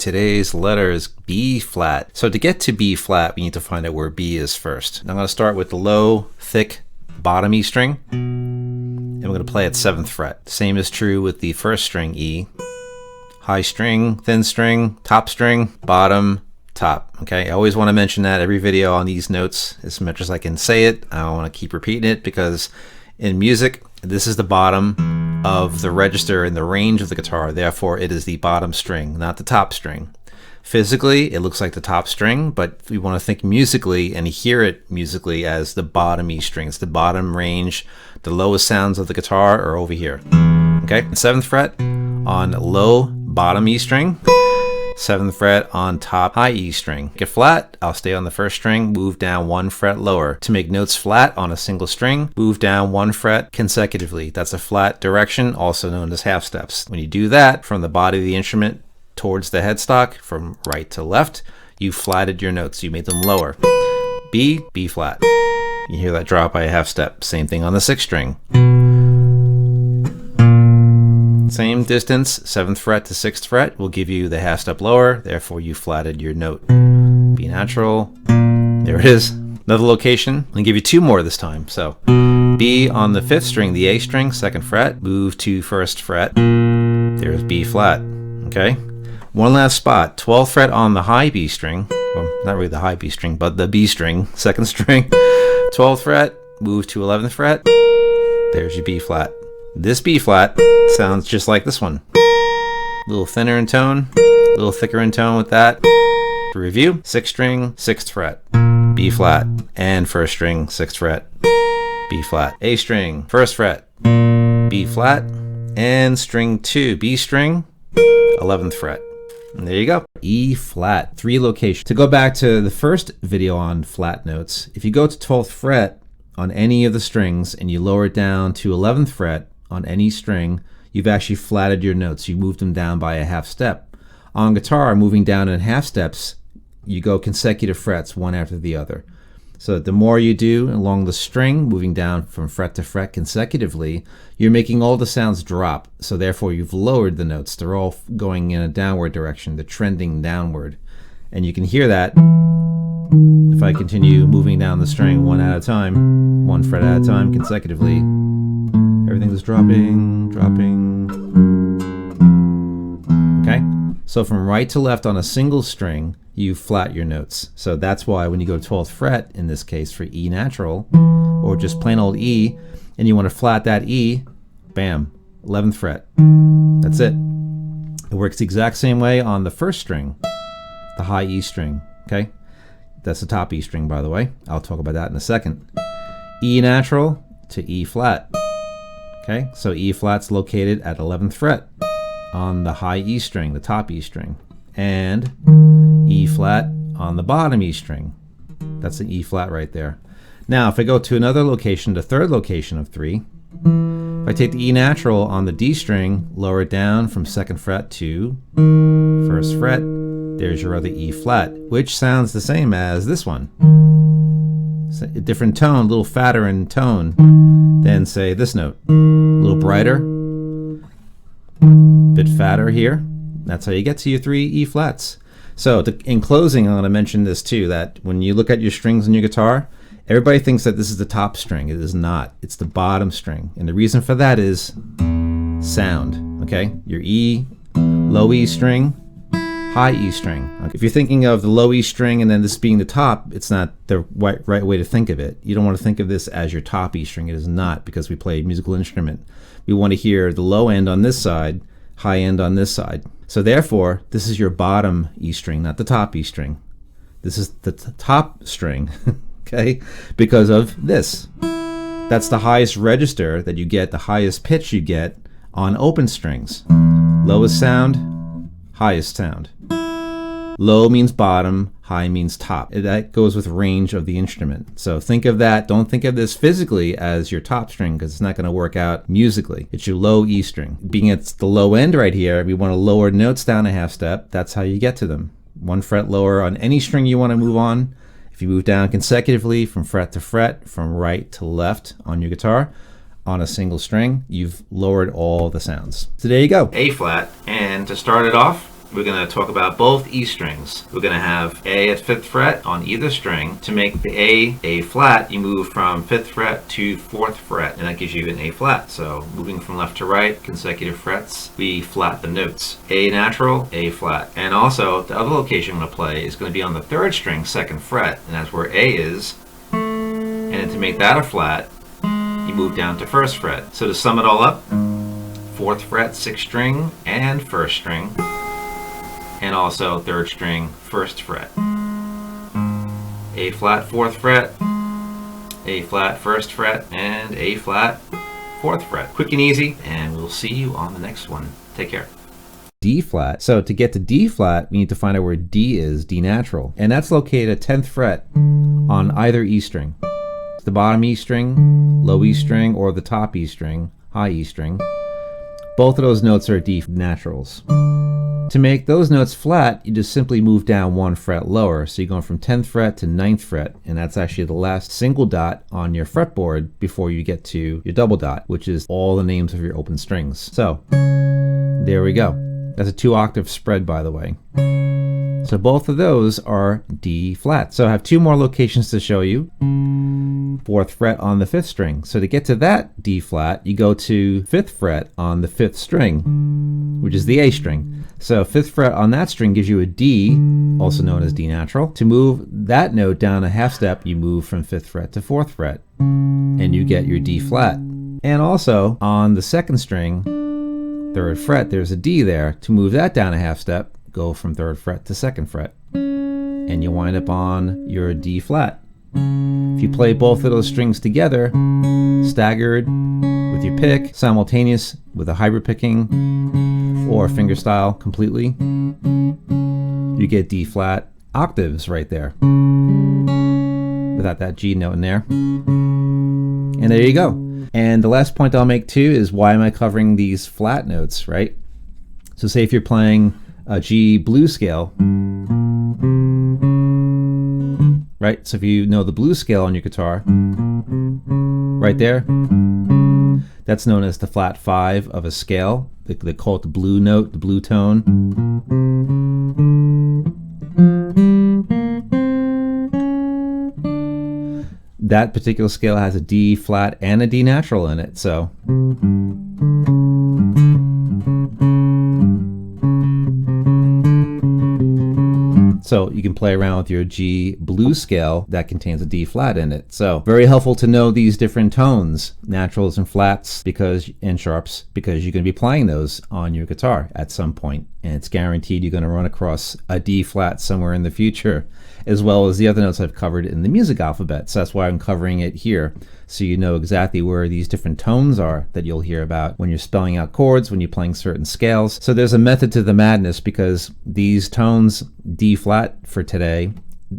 Today's letter is B flat. So to get to B flat, we need to find out where B is first. I'm going to start with the low, thick, bottom E string, and we're going to play at 7th fret. Same is true with the first string E. High string, thin string, top string, bottom, top. Okay, I always want to mention that every video on these notes as much as I can say it. I don't want to keep repeating it because in music, this is the bottom of the register in the range of the guitar. Therefore, it is the bottom string, not the top string. Physically, it looks like the top string, but we want to think musically and hear it musically as the bottom E string. It's the bottom range. The lowest sounds of the guitar are over here. Okay, 7th fret on low bottom E string. 7th fret on top high E string. Get flat, I'll stay on the first string, move down 1 fret lower. To make notes flat on a single string, move down 1 fret consecutively. That's a flat direction, also known as half steps. When you do that, from the body of the instrument towards the headstock, from right to left, you flatted your notes, you made them lower. B, B flat. You hear that drop by a half step. Same thing on the 6th string. Same distance, 7th fret to 6th fret will give you the half step lower, therefore you flatted your note. B natural, there it is. Another location, I'm gonna give you 2 more this time. So B on the 5th string, the A string, 2nd fret, move to 1st fret, there's B flat, okay? One last spot, 12th fret on the high B string, well, not really the high B string, but the B string, 2nd string, 12th fret, move to 11th fret, there's your B flat. This B flat sounds just like this one. A little thinner in tone, a little thicker in tone with that. To review, 6th string, 6th fret, B flat, and 1st string, 6th fret, B flat. A string, 1st fret, B flat, and string 2, B string, 11th fret. And there you go. E flat, 3 locations. To go back to the first video on flat notes, if you go to 12th fret on any of the strings and you lower it down to 11th fret on any string, you've actually flatted your notes. You moved them down by a half step. On guitar, moving down in half steps, you go consecutive frets, one after the other. So the more you do along the string, moving down from fret to fret consecutively, you're making all the sounds drop. So therefore, you've lowered the notes. They're all going in a downward direction. They're trending downward. And you can hear that if I continue moving down the string one at a time, 1 fret at a time consecutively. Everything's dropping. Okay? So from right to left on a single string, you flat your notes. So that's why when you go to 12th fret, in this case for E natural, or just plain old E, and you want to flat that E, bam, 11th fret. That's it. It works the exact same way on the 1st string, the high E string. Okay? That's the top E string, by the way. I'll talk about that in a second. E natural to E flat. Okay, so E flat's located at 11th fret on the high E string, the top E string, and E flat on the bottom E string. That's an E flat right there. Now, if I go to another location, the 3rd location of 3, if I take the E natural on the D string, lower it down from 2nd fret to 1st fret, there's your other E flat, which sounds the same as this one. It's a different tone, a little fatter in tone than, say, this note. A little brighter, bit fatter here. That's how you get to your 3 E flats. So in closing, I'm going to mention this too, that when you look at your strings in your guitar, everybody thinks that this is the top string. It is not. It's the bottom string. And the reason for that is sound, okay? Your E, low E string, high E string. If you're thinking of the low E string and then this being the top, it's not the right way to think of it. You don't want to think of this as your top E string. It is not, because we play a musical instrument. We want to hear the low end on this side, high end on this side. So therefore, this is your bottom E string, not the top E string. This is the top string, okay? Because of this. That's the highest register that you get, the highest pitch you get on open strings. Lowest sound, highest sound. Low means bottom, high means top. That goes with range of the instrument. So think of that. Don't think of this physically as your top string, because it's not going to work out musically. It's your low E string. Being it's the low end right here, we want to lower notes down a half step. That's how you get to them. 1 fret lower on any string you want to move on. If you move down consecutively from fret to fret, from right to left on your guitar, on a single string, you've lowered all the sounds. So there you go. A flat. And to start it off, we're going to talk about both E strings. We're going to have A at 5th fret on either string. To make the A flat, you move from 5th fret to 4th fret, and that gives you an A flat. So moving from left to right, consecutive frets, we flat the notes. A natural, A flat. And also, the other location I'm going to play is going to be on the 3rd string, 2nd fret, and that's where A is. And then to make that a flat, you move down to 1st fret. So to sum it all up, 4th fret, 6th string, and 1st string, and also 3rd string, 1st fret. A flat, 4th fret, A flat, 1st fret, and A flat, 4th fret. Quick and easy, and we'll see you on the next one. Take care. D flat. So to get to D flat, we need to find out where D is, D natural. And that's located at 10th fret on either E string. The bottom E string, low E string, or the top E string, high E string. Both of those notes are D naturals. To make those notes flat, you just simply move down 1 fret lower. So you're going from 10th fret to 9th fret, and that's actually the last single dot on your fretboard before you get to your double dot, which is all the names of your open strings. So there we go. That's a 2-octave spread, by the way. So both of those are D flat. So I have 2 more locations to show you. 4th fret on the 5th string. So to get to that D flat, you go to 5th fret on the 5th string, which is the A string. So 5th fret on that string gives you a D, also known as D natural. To move that note down a half step, you move from 5th fret to 4th fret, and you get your D flat. And also on the 2nd string, 3rd fret, there's a D there. To move that down a half step, go from 3rd fret to 2nd fret, and you wind up on your D flat. If you play both of those strings together, staggered with your pick, simultaneous with a hybrid picking, or fingerstyle completely, you get D flat octaves right there, without that G note in there. And there you go. And the last point I'll make too is, why am I covering these flat notes, right? So say if you're playing a G blues scale, right? So if you know the blues scale on your guitar, right there, that's known as the flat 5 of a scale. They call it the blue note, the blue tone. That particular scale has a D flat and a D natural in it. So you can play around with your G blues scale that contains a D flat in it. So very helpful to know these different tones, naturals and flats, and sharps, because you're going to be playing those on your guitar at some point, and it's guaranteed you're going to run across a D flat somewhere in the future, as well as the other notes I've covered in the music alphabet. So that's why I'm covering it here, so you know exactly where these different tones are that you'll hear about when you're spelling out chords, when you're playing certain scales. So there's a method to the madness, because these tones, D flat for today,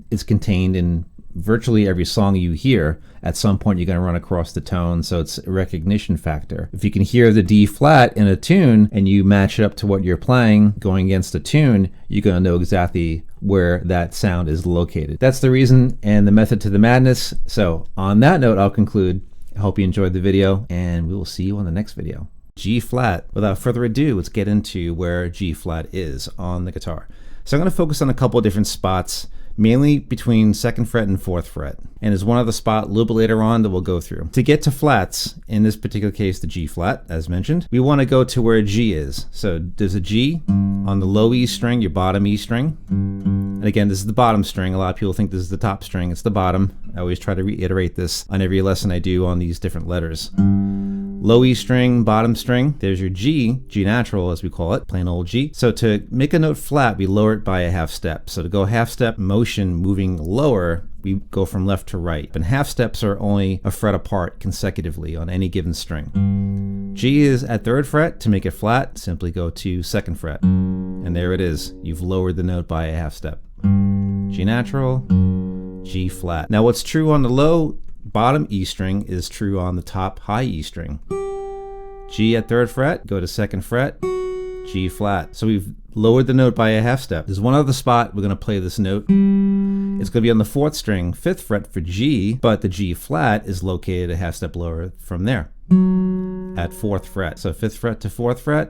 is contained in virtually every song you hear. At some point you're going to run across the tone, so it's a recognition factor. If you can hear the D flat in a tune and you match it up to what you're playing going against a tune, you're going to know exactly where that sound is located. That's the reason and the method to the madness. So on that note, I'll conclude. I hope you enjoyed the video, and we will see you on the next video. G flat. Without further ado, let's get into where G flat is on the guitar. So I'm going to focus on a couple of different spots, mainly between 2nd fret and 4th fret. And there's one other spot a little bit later on that we'll go through. To get to flats, in this particular case the G flat, as mentioned, we want to go to where G is. So there's a G on the low E string, your bottom E string. And again, this is the bottom string. A lot of people think this is the top string. It's the bottom. I always try to reiterate this on every lesson I do on these different letters. Low E string, bottom string, there's your G, G natural as we call it, plain old G. So to make a note flat, we lower it by a half step. So to go half step motion moving lower, we go from left to right. And half steps are only a fret apart consecutively on any given string. G is at 3rd fret. To make it flat, simply go to 2nd fret. And there it is. You've lowered the note by a half step. G natural, G flat. Now what's true on the low bottom E string is true on the top high E string. G at 3rd fret, go to 2nd fret, G flat. So we've lowered the note by a half step. There's one other spot we're going to play this note. It's going to be on the 4th string, 5th fret for G, but the G flat is located a half step lower from there. at 4th fret. So 5th fret to 4th fret,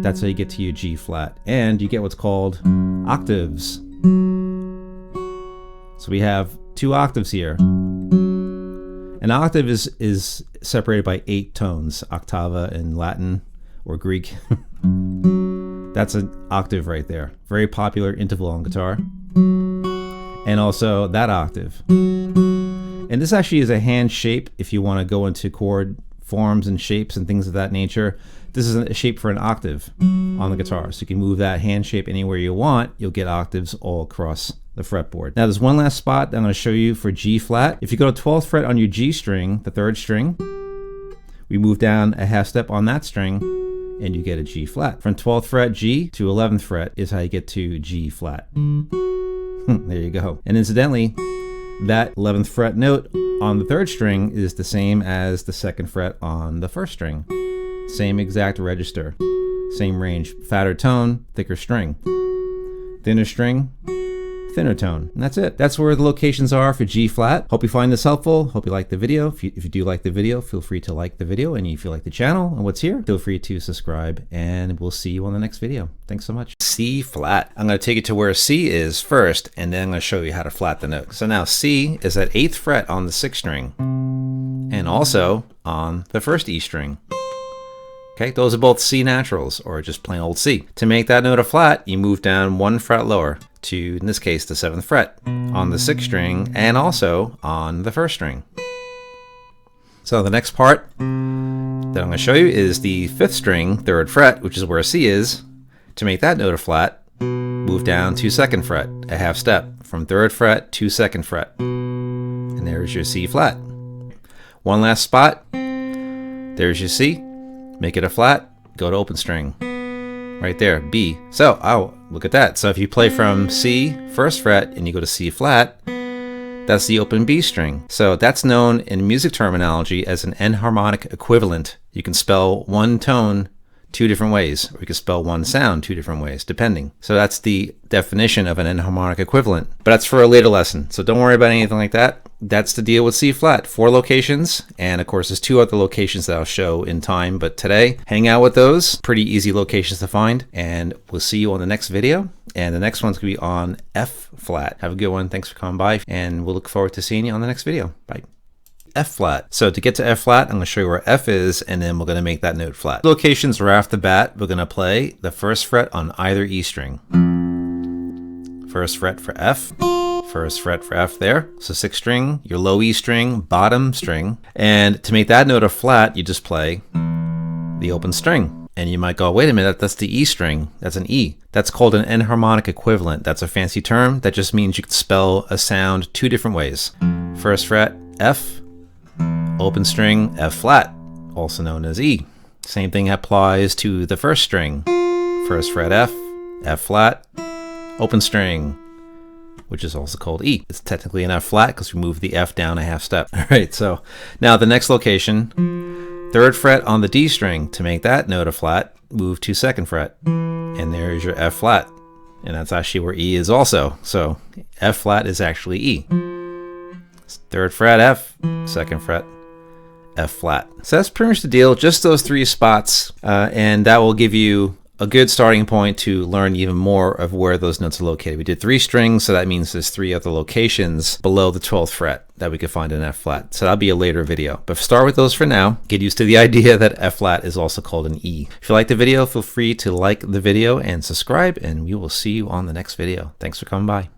that's how you get to your G flat. And you get what's called octaves. So we have 2 octaves here. An octave is separated by 8 tones, octava in Latin or Greek. That's an octave right there. Very popular interval on guitar. And also that octave. And this actually is a hand shape if you want to go into chord forms and shapes and things of that nature. This is a shape for an octave on the guitar. So you can move that hand shape anywhere you want. You'll get octaves all across the fretboard. Now there's one last spot that I'm going to show you for G flat. If you go to 12th fret on your G string, the 3rd string, we move down a half step on that string and you get a G flat. From 12th fret G to 11th fret is how you get to G flat. There you go. And incidentally, that 11th fret note on the 3rd string is the same as the 2nd fret on the 1st string. Same exact register, same range, fatter tone, thicker string, thinner string, thinner tone. And that's it. That's where the locations are for G flat. Hope you find this helpful. Hope you like the video. If you do like the video, feel free to like the video. And if you like the channel and what's here, feel free to subscribe, and we'll see you on the next video. Thanks so much. C flat. I'm going to take you to where C is first, and then I'm going to show you how to flat the note. So now C is at 8th fret on the 6th string and also on the 1st E string. Okay, those are both C naturals, or just plain old C. To make that note a flat, you move down 1 fret lower to, in this case, the 7th fret on the 6th string and also on the 1st string. So the next part that I'm going to show you is the 5th string, 3rd fret, which is where C is. To make that note a flat, move down to 2nd fret, a half step from 3rd fret to 2nd fret. And there's your C flat. One last spot, there's your C. Make it a flat, go to open string. Right there, B. So, oh, look at that. So if you play from C, 1st fret, and you go to C flat, that's the open B string. So that's known in music terminology as an enharmonic equivalent. You can spell one tone 2 different ways, or you can spell one sound 2 different ways, depending. So that's the definition of an enharmonic equivalent. But that's for a later lesson, so don't worry about anything like that. That's the deal with C flat. 4 locations, and of course there's 2 other locations that I'll show in time, but today, hang out with those. Pretty easy locations to find, and we'll see you on the next video. And the next one's gonna be on F flat. Have a good one, thanks for coming by, and we'll look forward to seeing you on the next video. Bye. F flat. So to get to F flat, I'm going to show you where F is, and then we're going to make that note flat. Locations right off the bat, we're going to play the 1st fret on either E string. 1st fret for F, 1st fret for F there. So 6th string, your low E string, bottom string. And to make that note a flat, you just play the open string. And you might go, wait a minute, that's the E string. That's an E. That's called an enharmonic equivalent. That's a fancy term. That just means you can spell a sound 2 different ways. 1st fret, F, open string, F flat, also known as E. Same thing applies to the 1st string. 1st fret F, F flat, open string, which is also called E. It's technically an F flat because we moved the F down a half step. All right, so now the next location, 3rd fret on the D string. To make that note a flat, move to 2nd fret, and there's your F flat. And that's actually where E is also. So F flat is actually E. 3rd fret F, 2nd fret F flat. So that's pretty much the deal, just those 3 spots, and that will give you a good starting point to learn even more of where those notes are located. We did 3 strings, so that means there's 3 other locations below the 12th fret that we could find in F flat. So that'll be a later video, but start with those for now. Get used to the idea that F flat is also called an E. If you like the video, feel free to like the video and subscribe, and we will see you on the next video. Thanks for coming by.